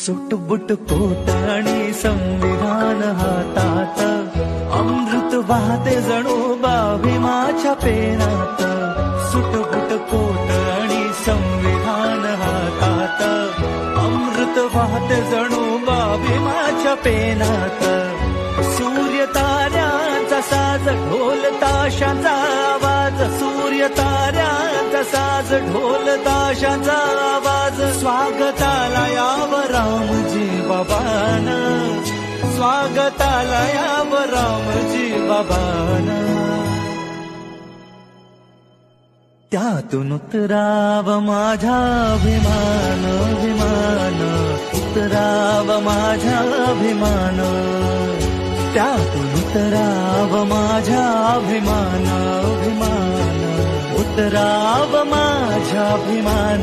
सुटबुट coat आणि संविधान हातात, अमृत वाहते जणू बाभीमाच्या पेनात. सुटबुट कोट आणि संविधान हातात, अमृत वाहते जणू बाभीमाच्या पेनात. सूर्य ताऱ्यांचा साज, ढोल ताशांचा आवाज, सूर्य ताऱ्यांचा साज, ढोल ताशांचा आवाज. स्वागताला यावं रामजी बाबांना, स्वागताला यावं रामजी बाबांना. त्यातून उतराव माझा अभिमान, अभिमान, उतराव माझा अभिमान. त्यातून उतराव माझा अभिमान, अभिमान, उतराव माझा अभिमान.